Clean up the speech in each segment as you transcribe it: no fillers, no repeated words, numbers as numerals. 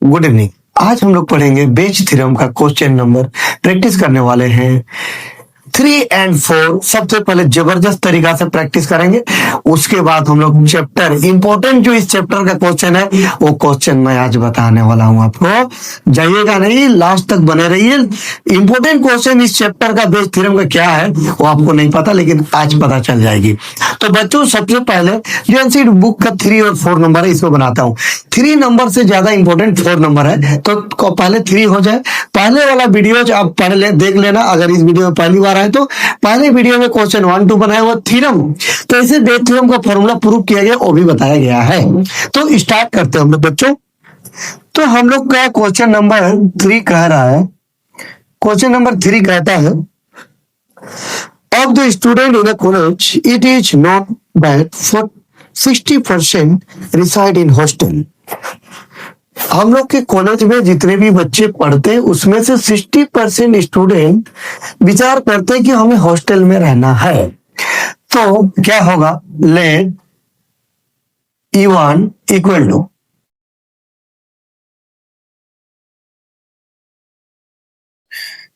Good evening. आज हम लोग पढ़ेंगे बेज थ्योरम का क्वेश्चन नंबर प्रैक्टिस करने वाले हैं 3 और 4। सबसे पहले जबरदस्त तरीका से प्रैक्टिस करेंगे, उसके बाद हम लोग चैप्टर इंपॉर्टेंट जो इस चैप्टर का क्वेश्चन है वो क्वेश्चन मैं आज बताने वाला हूं आपको। जाइएगा नहीं, लास्ट तक बने रहिए। इंपॉर्टेंट क्वेश्चन इस चैप्टर का बेज थ्योरम का क्या है वो आपको नहीं पता, लेकिन आज पता चल जाएगी। तो बच्चों सबसे पहले जो एनसीईआरटी बुक का 3 और 4 नंबर है इसको बनाता हूँ। 3 नंबर से ज्यादा इंपॉर्टेंट 4 नंबर है, तो पहले 3 हो जाए। पहले वाला वीडियो आप पहले देख लेना, अगर इस वीडियो में पहली बार आए तो पहले वीडियो में क्वेश्चन 1 2 बनाया हुआ थ्योरम, तो इसे बेज थ्योरम का फॉर्मूला प्रूव किया गया वो भी बताया गया है। तो स्टार्ट करते हैं हम लोग बच्चों। तो हम लोग का क्वेश्चन नंबर 3 कह रहा है, क्वेश्चन नंबर 3 कहता है of the student in a college, it is known that for 60% reside in hostel. हम लोग के कॉलेज में जितने भी बच्चे पढ़ते हैं उसमें से 60% स्टूडेंट विचार करते हैं कि हमें हॉस्टल में रहना है। तो क्या होगा, let E1 equal to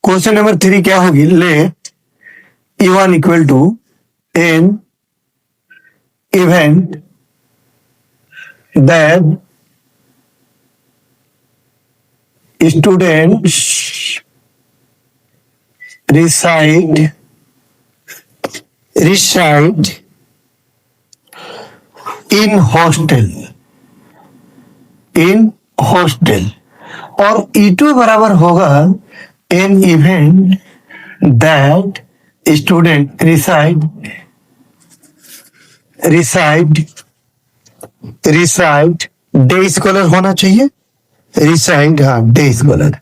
question number 3 क्या होगी, let E1 equal to an event that students reside in hostel और E2 बराबर होगा an event that student reside day scholar होना चाहिए, रिसाइड, हाँ डे स्कॉलर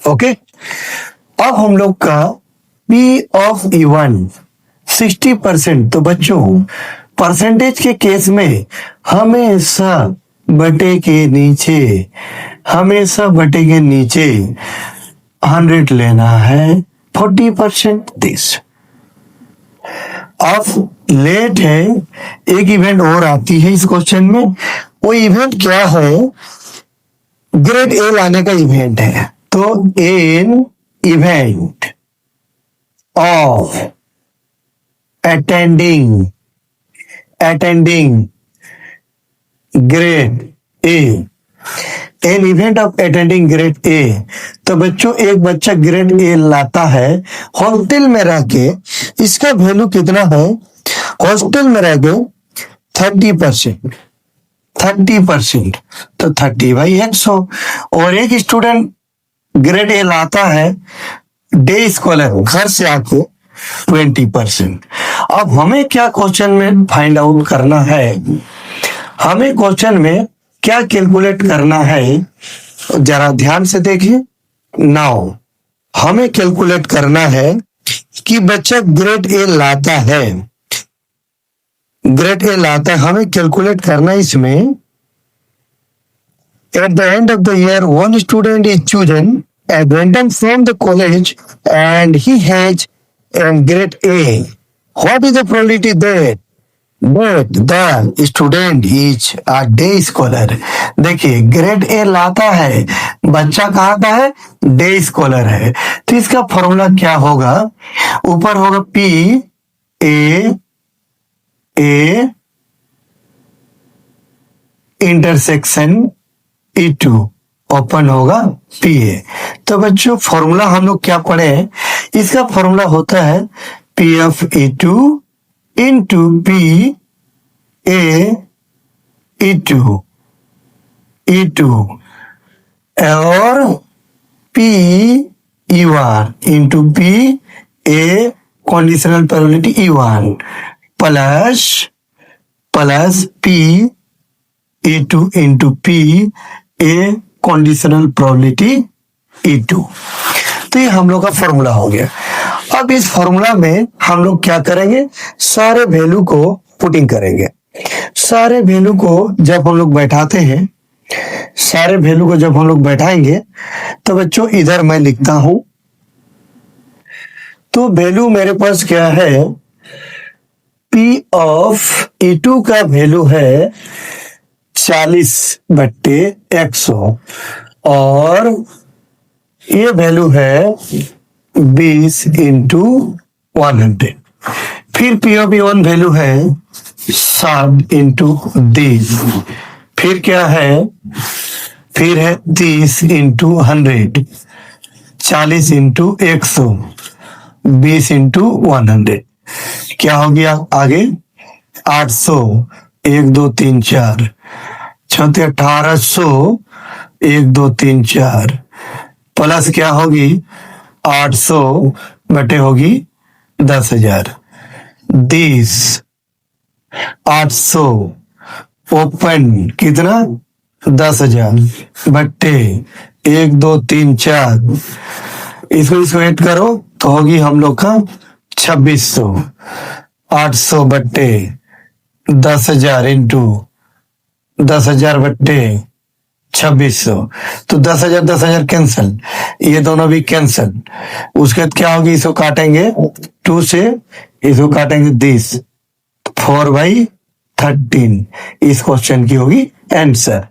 ओके। अब हम लोग का P of E1 60%। तो बच्चों परसेंटेज के केस में हमेशा बटे के नीचे 100 लेना है, 40% दिस। अब लेट है, एक इवेंट और आती है इस क्वेश्चन में, वो इवेंट क्या है, ग्रेड ए लाने का इवेंट है। तो an event of attending grade A, an event of attending grade A. तो बच्चों एक बच्चा ग्रेड ए लाता है हॉस्टल में रह के, इसका वैल्यू कितना है, हॉस्टल में रह के 30%, तो 30/100। और एक स्टूडेंट ग्रेड ए लाता है डे स्कॉलर घर से आके 20%। अब हमें क्या क्वेश्चन में फाइंड आउट करना है, हमें क्वेश्चन में क्या कैलकुलेट करना है, जरा ध्यान से देखिए। नाउ हमें कैलकुलेट करना है कि बच्चा ग्रेड ए लाता है, हमें कैलकुलेट करना है इसमें। At the end of the year one student is chosen at random from the college and he has grade A. What is the probability that the student is a day scholar? देखिए grade A लाता है, बच्चा कहाँ का है, day scholar है। तो इसका फॉर्मूला क्या होगा, ऊपर होगा P A intersection E2 open होगा PA। तो बच्चों फॉर्मूला हम लोग क्या पढ़े, इसका फॉर्मूला होता है P of E2 into P A E2 और P E1 into P A conditional probability E1 plus P E2 into P A conditional probability E2। तो ये हम लोग का फॉर्मूला हो गया। अब इस फॉर्मूला में हम लोग क्या करेंगे, सारे वैल्यू को पुटिंग करेंगे। सारे वैल्यू को जब हम लोग बैठाएंगे तो बच्चों इधर मैं लिखता हूं। तो वैल्यू मेरे पास क्या है, P ऑफ E2 का वैल्यू है 40/100 और ये वैल्यू है 20 इंटू 100। फिर P ऑफ E1 वैल्यू है 60 इंटू 30। फिर क्या है, फिर है 30 इंटू 100, 40 इंटू 100, 20 इंटू 100। क्या हो गया आगे, 800, 1 2 3 4, 1800, 1 2 3 4, प्लस क्या होगी 800 बटे होगी 10,000, 800 ओपन कितना 10,000 बट्टे 1 2 3 4, इसको ऐड करो तो होगी हम लोग का 2600। 800 बट्टे 10,000 इंटू 10,000 बट्टे 2600, तो 10,000 कैंसल, ये दोनों भी कैंसल। उसके बाद क्या होगी, इसको काटेंगे 2 से, इसको काटेंगे 10, 4/13 इस क्वेश्चन की होगी आंसर।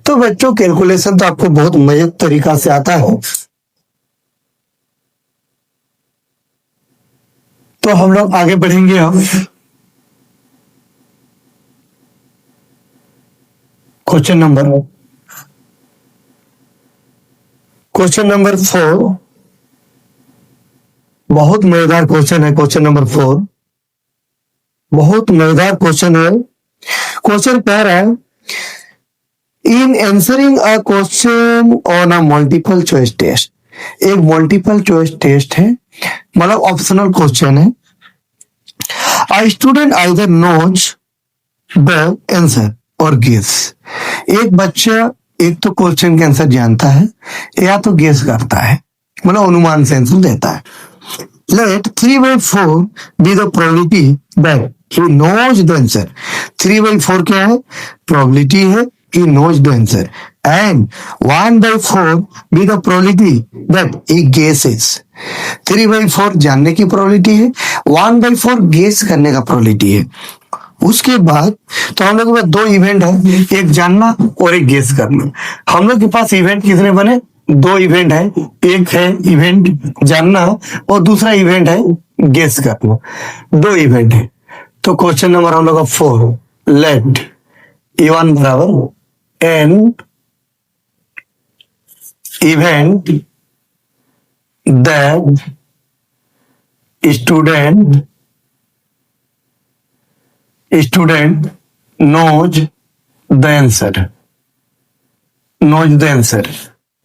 तो बच्चों कैलकुलेशन तो आपको बहुत मजे तरीका से आता है। तो हम लोग आगे बढ़ेंगे अब क्वेश्चन नंबर 4। बहुत मजेदार क्वेश्चन है क्वेश्चन नंबर 4, बहुत मजेदार क्वेश्चन है। क्वेश्चन कह रहा है, in answering a question on a multiple choice test. एक मल्टीपल चॉइस टेस्ट है, मतलब ऑप्शनल क्वेश्चन है। A student either knows the answer or guess। एक बच्चा एक तो क्वेश्चन के आंसर जानता है या तो गेस करता है, मतलब अनुमान से आंसर देता है। Let 3/4 be the probability that he knows the answer। 3/4 क्या है, probability है, he knows the answer, and 1/4 be the probability that he guesses। 3/4 जानने की प्रोबेबिलिटी है, 1/4 गेस करने का प्रोबेबिलिटी है। उसके बाद तो हम लोग के पास 2 इवेंट है, एक जानना और एक गेस करना। हम लोग के पास इवेंट कितने बने, 2 इवेंट है, एक है इवेंट जानना और दूसरा इवेंट है गेस करना। 2 इवेंट है। तो क्वेश्चन नंबर हम लोग का 4, लेट E1 बराबर an event that student knows the answer,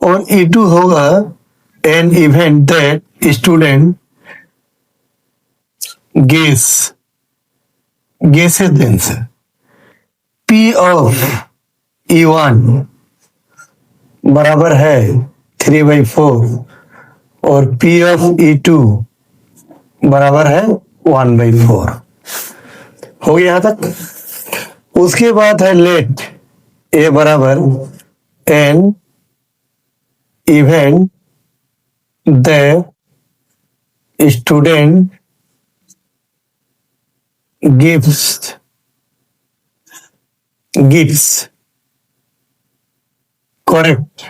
और E2 होगा an event that student guesses the answer। P of E1 बराबर है 3/4 और P of E2 बराबर है 1/4। हो गया यहां तक। उसके बाद है लेट ए बराबर an event the student gives correct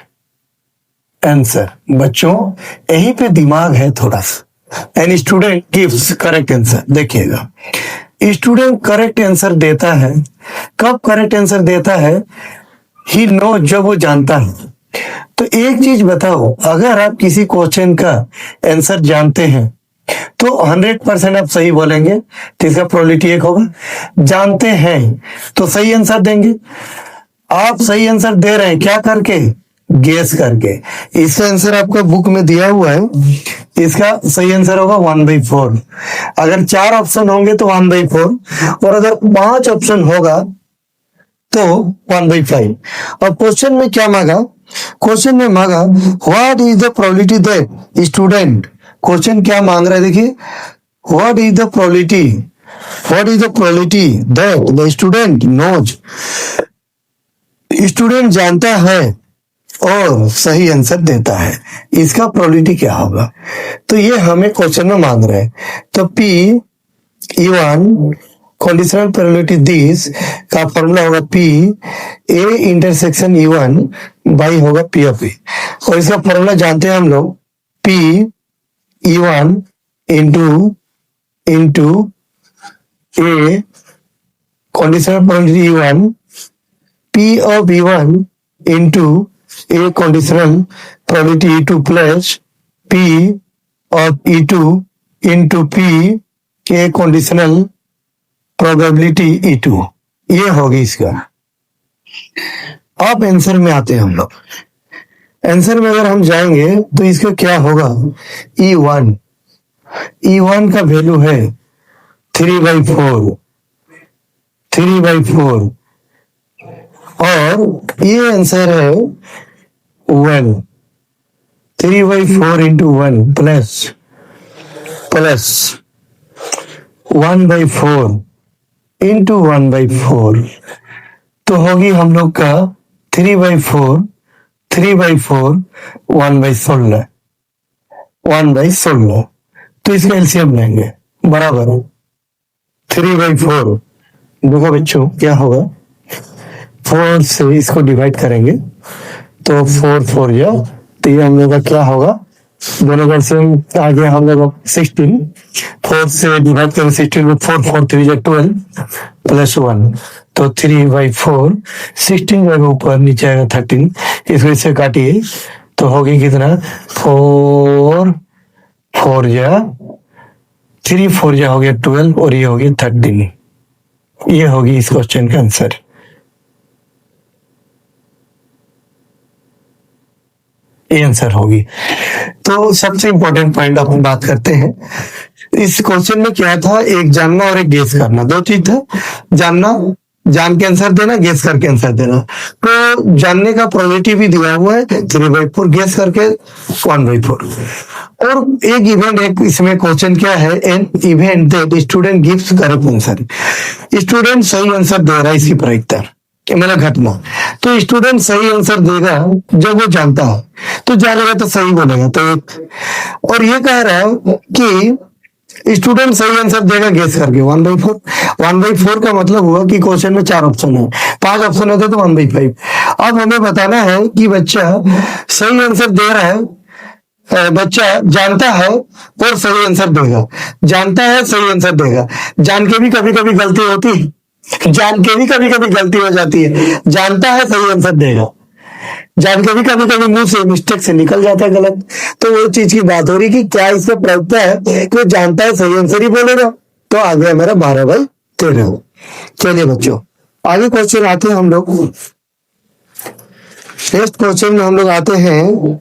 answer. बच्चों यहीं पे दिमाग है थोड़ा सा। An student gives correct answer, देखिएगा स्टूडेंट करेक्ट आंसर देता है। कब करेक्ट आंसर देता है, ही नो, जब वो जानता है। तो एक चीज बताओ, अगर आप किसी क्वेश्चन का आंसर जानते हैं तो 100% आप सही बोलेंगे, तो इसका प्रोबेबिलिटी 1 होगा। जानते हैं तो सही आंसर देंगे। आप सही आंसर दे रहे हैं क्या करके, गेस करके। इसका आंसर आपका बुक में दिया हुआ है, इसका सही आंसर होगा 1/4। अगर 4 ऑप्शन होंगे तो 1/4, और अगर 5 ऑप्शन होगा तो 1/5। और क्वेश्चन में क्या मांगा, क्वेश्चन में मांगा what is the probability that student. Question क्या मांग रहा है, देखिए, what is the probability that the student knows. Student जानता है और सही आंसर देता है, इसका प्रोबेबिलिटी क्या होगा। तो ये हमें क्वेश्चन में मांग रहे हैं। तो P E1 conditional probability this का फॉर्मूला होगा P A intersection E1 by होगा P ऑफ E, और इसका फॉर्मूला जानते हैं हम लोग P E1 into A conditional probability E1 P of E1 into A conditional probability E2 plus P of E2 into P A conditional probability E2, ये होगी इसका। अब आंसर में आते हैं हम लोग। आंसर में अगर हम जाएंगे तो इसका क्या होगा, E1 का वैल्यू है 3/4 और ये आंसर है 1, 3/4 इंटू 1 प्लस 1/4 इंटू 1/4, तो होगी हम लोग का 3/4 1/16, तो इसका एलसीएम लेंगे बराबर 3/4। देखो बच्चों क्या होगा, 4 से इसको डिवाइड करेंगे तो 4 या, तो ये हम लोग का क्या होगा, दोनों का एलसीएम आ गया हम लोग 16, 4 से डिवाइड करें 16 में 4 3 12 प्लस 1, तो 3/4 16 जगह ऊपर नीचे आएगा 13, इसको इससे काटिए तो होगी कितना 4 4 हो गया 12 और ये हो गया 13, ये होगी इस क्वेश्चन का आंसर। ये आंसर होगी। तो सबसे इंपॉर्टेंट पॉइंट अपन बात करते हैं। इस क्वेश्चन में क्या था, एक जानना और एक गेस करना, दो चीज था, जानना जान के आंसर देना, गेस करके आंसर देना। तो जानने का प्रोबेबिलिटी भी दिया हुआ है 3/4, गेस करके 1/4। और एक इवेंट, एक इसमें क्वेश्चन क्या है, N event that student gives correct answer, student सही आंसर दे रहा है इसकी प्रायिकता मेरा घटना, तो स्टूडेंट सही आंसर देगा जब वो जानता है, तो जानेगा तो सही बोलेगा, तो एक। और ये कह रहा है कि स्टूडेंट सही आंसर देगा गेस करके 1/4 का मतलब हुआ कि क्वेश्चन में 4 ऑप्शन है, 5 ऑप्शन होते तो 1/5। अब हमें बताना है कि बच्चा सही आंसर दे रहा है, बच्चा जानता है और सही आंसर देगा, जानता है सही आंसर देगा, जान के भी कभी कभी गलती होती है, जान के भी कभी कभी गलती हो जाती है, जानता है सही आंसर देगा, जान के भी कभी कभी मुंह से मिस्टेक से निकल जाता है गलत, तो वो चीज की बात हो रही कि क्या इससे प्रायिकता है कि वो जानता है सही आंसर ही बोलेगा। तो आ गया मेरा 12/13। चलिए बच्चों आगे क्वेश्चन आते हैं हम लोग। नेक्स्ट क्वेश्चन में हम लोग आते हैं,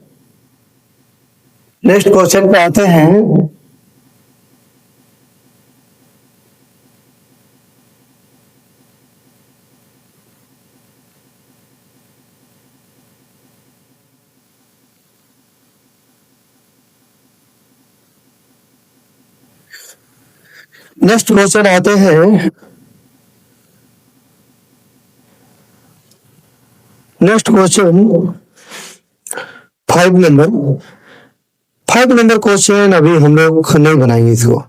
नेक्स्ट क्वेश्चन पे आते हैं। नेक्स्ट क्वेश्चन आते हैं, नेक्स्ट क्वेश्चन 5 नंबर क्वेश्चन अभी हम लोग नहीं बनाएंगे इसको।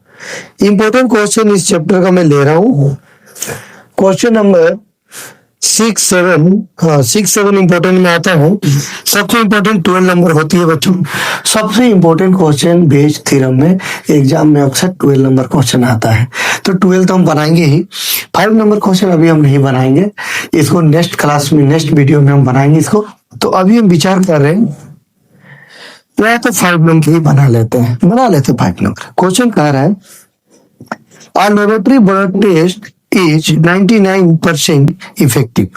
इंपॉर्टेंट क्वेश्चन इस चैप्टर का मैं ले रहा हूं, क्वेश्चन नंबर 6-7 इंपॉर्टेंट में आता है। सबसे इंपॉर्टेंट 12 नंबर होती है बच्चों। सबसे इंपॉर्टेंट क्वेश्चन बेस थ्योरम में एग्जाम में अक्सर 12 नंबर क्वेश्चन आता है, तो 12 तो हम बनाएंगे ही। 5 नंबर क्वेश्चन अभी हम नहीं बनाएंगे, इसको नेक्स्ट क्लास में, नेक्स्ट वीडियो में हम बनाएंगे इसको। तो अभी हम विचार कर रहे हैं या तो 5 नंबर ही बना लेते हैं 5 नंबर। क्वेश्चन कह रहा है a laboratory blood test is 99% effective.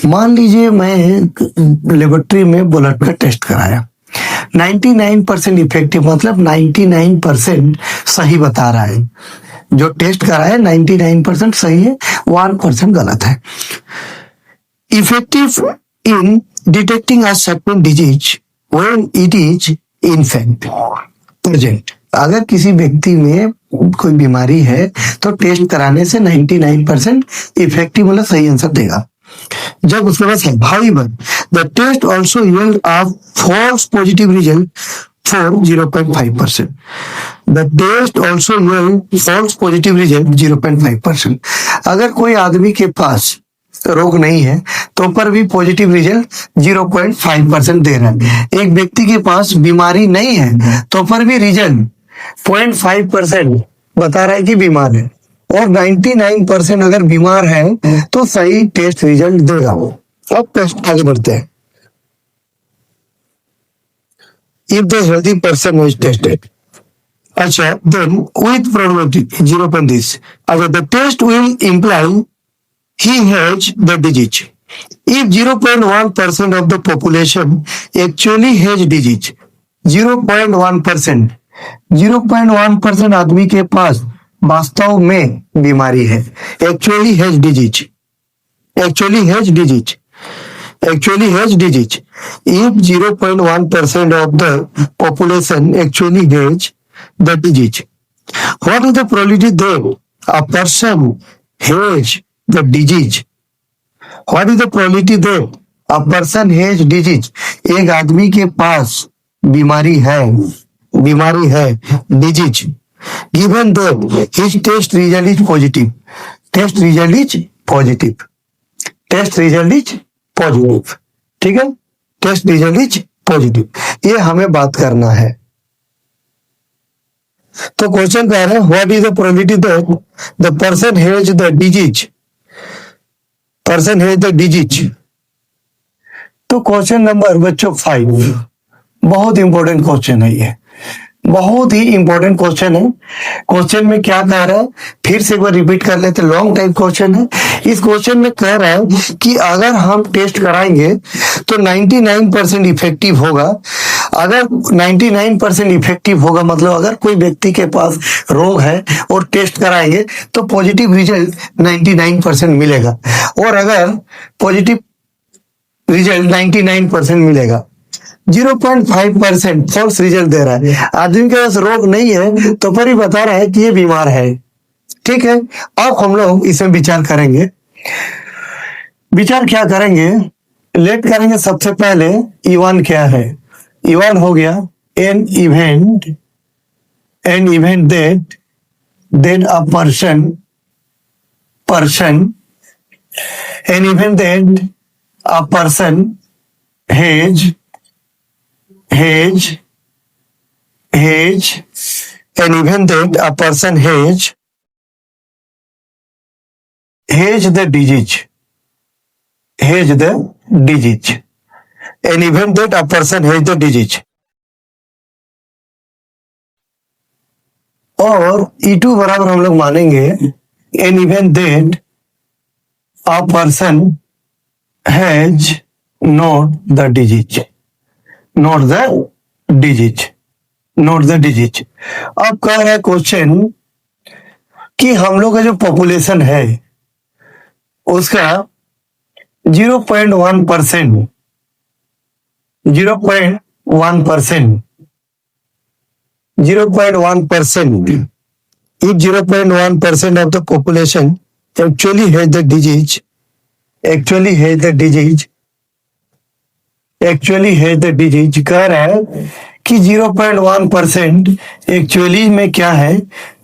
मान लीजिए मैं लेबोरेटरी में ब्लड का टेस्ट कराया, 99% इफेक्टिव मतलब 99% सही बता रहा है, जो टेस्ट कराया 99% सही है, 1% गलत है। Effective in detecting a certain disease when it is in fact present. अगर किसी व्यक्ति में कोई बीमारी है तो टेस्ट कराने से 99% इफेक्टिव मतलब सही आंसर देगा जब उसके पास है। However the test also yield a false positive result for 0.5%. The test also yield false positive result 0.5%. अगर कोई आदमी के पास रोग नहीं है तो पर भी पॉजिटिव रिजल्ट 0.5% दे रहा है। एक व्यक्ति के पास बीमारी नहीं है तो पर भी रिजल्ट 0.5% बता रहा है कि बीमार है, और 99% अगर बीमार है तो सही टेस्ट रिजल्ट देगा। अब टेस्ट आगे बढ़ते हैं। If the healthy person was tested, अच्छा, then with probability 0 this, अगर the test will imply he has the disease. If 0.1% of the population actually has disease, 0.1%, 0.1% आदमी के पास वास्तव में बीमारी है, actually has disease, actually has disease, actually has disease. If 0.1% of the population actually has the disease, what is the probability that a person has the disease? What is the probability that a person has disease? एक आदमी के पास बीमारी है, disease. Given that his test result is positive, test result is positive, test result is positive, ठीक है, test result is positive, ये हमें बात करना है। तो क्वेश्चन कह रहे हैं what is the probability that the person has the disease, person has the disease. तो क्वेश्चन नंबर बच्चों 5 बहुत इंपॉर्टेंट क्वेश्चन है, ये बहुत ही इंपॉर्टेंट क्वेश्चन है। क्वेश्चन में क्या कह रहा है, फिर से एक बार रिपीट कर लेते, लॉन्ग टाइप क्वेश्चन है। इस क्वेश्चन में कह रहा है कि अगर हम टेस्ट कराएंगे तो 99% इफेक्टिव होगा। अगर 99% इफेक्टिव होगा मतलब अगर कोई व्यक्ति के पास रोग है और टेस्ट कराएंगे तो पॉजिटिव रिजल्ट 99% मिलेगा, और अगर पॉजिटिव रिजल्ट 99% मिलेगा। 0.5% फॉल्स रिजल्ट दे रहा है। आदमी के पास रोग नहीं है तो पर ही बता रहा है कि ये बीमार है, ठीक है। अब हम लोग इसमें विचार करेंगे। विचार क्या करेंगे, लेट करेंगे। सबसे पहले इवन क्या है, इवन हो गया N event that a person has an event that a person has the disease, an event that a person has the disease, और E2 बराबर हम लोग मानेंगे an event that a person has not the disease, not the disease। अब कह रहा है question कि हम लोग का जो पॉपुलेशन है उसका 0.1%, 0.1%, if 0.1% of the population actually has the disease, कह रहा है कि 0.1% एक्चुअली में क्या है,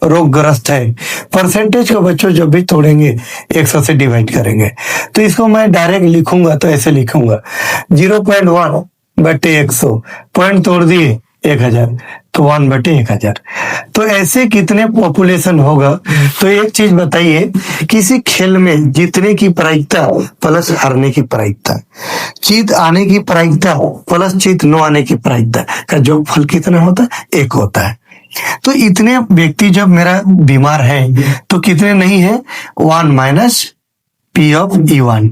रोगग्रस्त है। परसेंटेज को बच्चों जब भी तोड़ेंगे 100 से डिवाइड करेंगे, तो इसको मैं डायरेक्ट लिखूंगा तो ऐसे लिखूंगा 0.1/100, पॉइंट तोड़ दिए 1000, तो 1/1000। तो ऐसे कितने पॉपुलेशन होगा। तो एक चीज बताइए, किसी खेल में जीतने की प्रायिकता प्लस हारने की प्रायिकता, जीत आने की प्रायिकता प्लस जीत न आने की प्रायिकता का जोगफल कितना होता है, 1 होता है। तो इतने व्यक्ति जब मेरा बीमार है तो कितने नहीं है, 1 माइनस P ऑफ E1,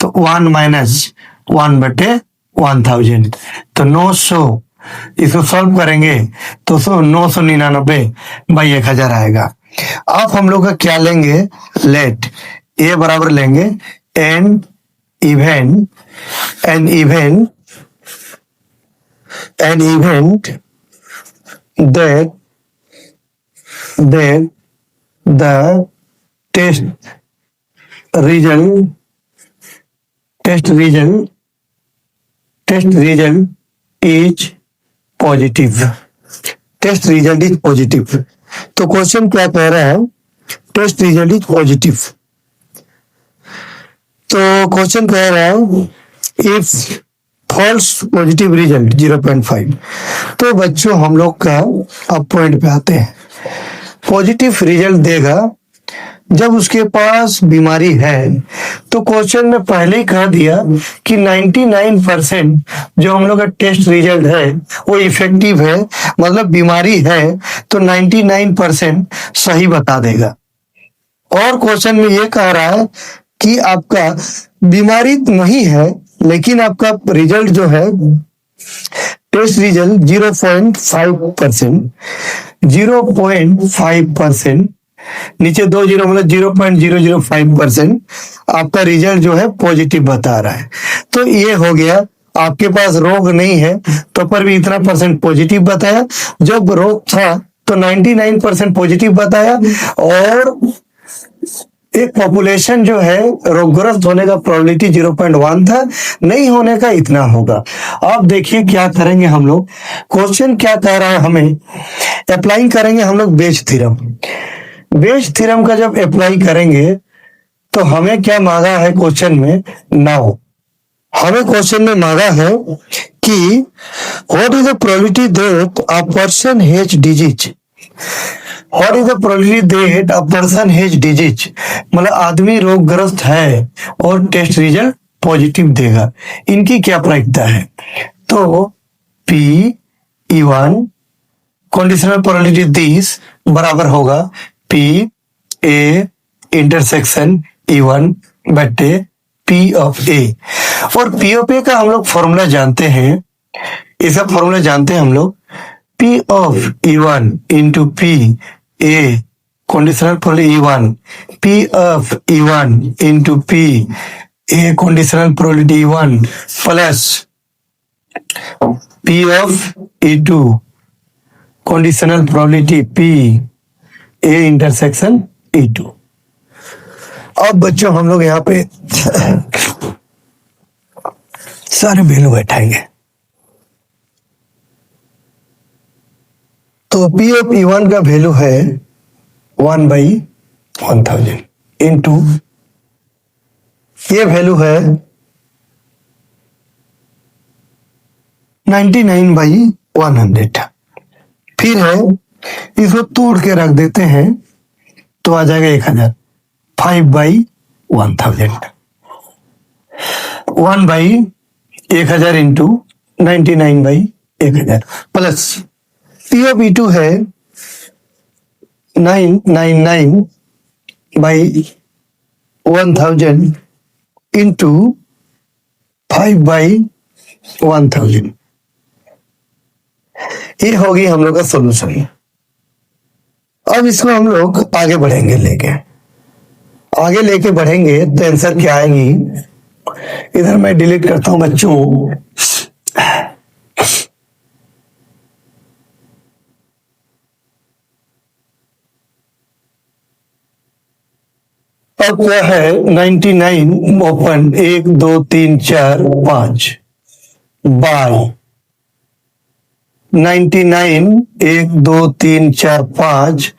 तो 1 माइनस 1/1000, तो 900। इसको सॉल्व करेंगे तो 999/1000 आएगा। अब हम लोग का क्या लेंगे, लेट ए बराबर लेंगे an event that the test result is positive, test result is positive. तो क्वेश्चन क्या कह रहा है, टेस्ट रिजल्ट इज पॉजिटिव। तो क्वेश्चन कह रहा है इफ फॉल्स पॉजिटिव रिजल्ट 0.5। तो बच्चों हम लोग का अब पॉइंट पे आते हैं। पॉजिटिव रिजल्ट देगा जब उसके पास बीमारी है। तो क्वेश्चन में पहले ही कह दिया कि 99% जो हम लोग का टेस्ट रिजल्ट है वो इफेक्टिव है, मतलब बीमारी है तो 99% सही बता देगा। और क्वेश्चन में ये कह रहा है कि आपका बीमारी नहीं है लेकिन आपका रिजल्ट जो है टेस्ट रिजल्ट 0.5%, 0.5%, नीचे 2 जीरो मतलब 0.005% आपका रिजल्ट जो है पॉजिटिव बता रहा है। तो ये हो गया, आपके पास रोग नहीं है तो पर भी इतना परसेंट पॉजिटिव बताया, जब रोग था तो 99% पॉजिटिव बताया, और एक पॉपुलेशन जो है रोगग्रस्त होने का प्रोबेबिलिटी 0.1 था, नहीं होने का इतना होगा। अब देखिए क्या करेंगे हम लोग, क्वेश्चन क्या कह रहा है, हमें अप्लाई करेंगे हम लोग बेच थ्योरम। बेच थ्योरम का जब अप्लाई करेंगे तो हमें क्या मांगा है क्वेश्चन में, नाउ हमें क्वेश्चन में मांगा है कि what is the probability that a person has disease. What is the probability that a person has disease, मतलब आदमी रोगग्रस्त है और टेस्ट रिजल्ट पॉजिटिव देगा, इनकी क्या प्रायिकता है। तो P(E1) कंडीशनल प्रोबेबिलिटी दिस बराबर होगा P(A) इंटरसेक्शन E1 बटे P ऑफ A। और P ऑफ A का हम लोग फॉर्मूला जानते हैं, इसका फॉर्मूला जानते हैं हम लोग, P of E1 into P A conditional probability E1, P of E1 into P A conditional probability E1 plus P of E2 conditional probability P A intersection E2। अब बच्चों हम लोग यहाँ पे सारे वैल्यू बैठाएंगे। तो P ऑफ E1 का value है 1/1000 इंटू ये वैल्यू है 99/100। फिर है इसको तोड़ के रख देते हैं तो आ जाएगा 1000, 5/1000, 1/1000 into 99/1000 plus P of E2 है 999/1000 इंटू 5/1000। ये होगी हम लोग का सोल्यूशन। अब इसको हम लोग आगे बढ़ेंगे, आगे लेके बढ़ेंगे तो आंसर क्या आएगी। इधर मैं डिलीट करता हूं बच्चों। अब क्या है 99 ओपन 1 2 3 4 5 बाय 99 1 2 3 4 5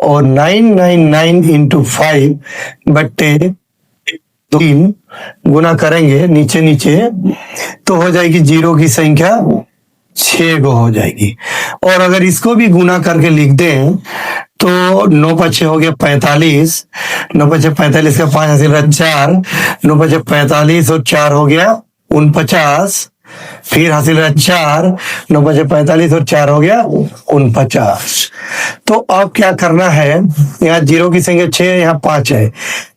और 999 इंटू 5 बट्टे 3 गुना करेंगे नीचे नीचे तो हो जाएगी जीरो की संख्या 6 गो हो जाएगी। और अगर इसको भी गुना करके लिख दें तो 9 5 हो गया 45, 9 5 45 का 5 हासिल 4, 9 5 45 और 4 हो गया 49, फिर हासिल 4, 9 5 45 और 4 हो गया 49। तो अब क्या करना है, यहाँ जीरो की संख्या 6 है, यहाँ 5 है,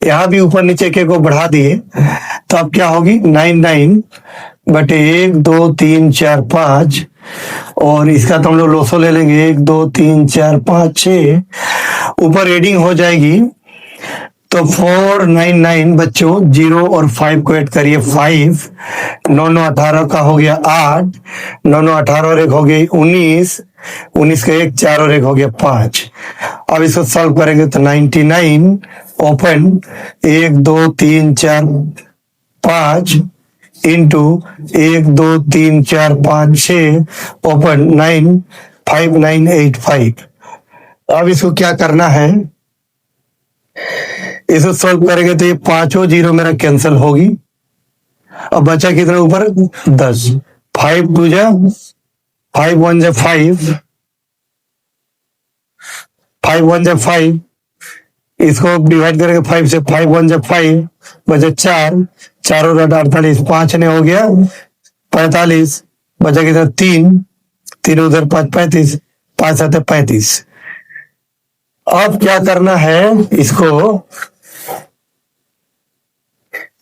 यहाँ भी ऊपर नीचे के को बढ़ा दिए तो अब क्या होगी 99 बटे 1 2 3 4 5 और इसका तो हम लोग लोसो ले लेंगे 1 2 3 4 5 6 ऊपर एडिंग हो जाएगी तो 499 बच्चों 0 और 5 को ऐड करिए 5, 9 9 18 का हो गया 8, 9 9 18 और 1 हो गई 19, 19 का 1 4 और 1 हो गया 5। अब इसको सॉल्व करेंगे तो 99 ओपन 1 2 3 4 5 इंटू 1 2 3 4 5 6 ओपन 9 5 9 8 5। अब इसको क्या करना है, इसको सॉल्व करेंगे तो ये पांचों जीरो मेरा कैंसिल होगी। अब बचा कितना ऊपर 10, 5 2 जा 5 1 जा 5, 5 1 जा 5, इसको डिवाइड करेंगे 5 से, 5 1 जा 5, बचा 4, 4 और 48, 5 ने हो गया 45, बचा कितना 3, 3 उधर 5 35, 5 7 35। अब क्या करना है, इसको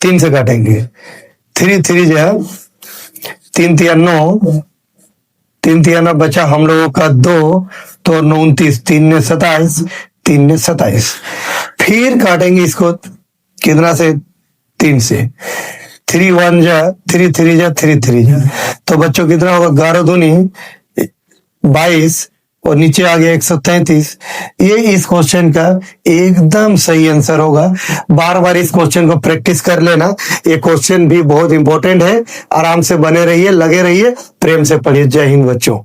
3 से काटेंगे, 3 3 जा 3 3 9, 3 3 9 बचा हम लोगों का 2, तो 29, 3 ने 27, 3 ने 27। फिर काटेंगे इसको कितना से, 3 से, 3 1 जा 3 3 जा 3 3 जा, तो बच्चों कितना होगा 11 दूनी 22 और नीचे आ गया 133। ये इस क्वेश्चन का एकदम सही आंसर होगा। बार बार इस क्वेश्चन को प्रैक्टिस कर लेना, ये क्वेश्चन भी बहुत इंपॉर्टेंट है। आराम से बने रहिए, लगे रहिए, प्रेम से पढ़िए। जय हिंद बच्चों।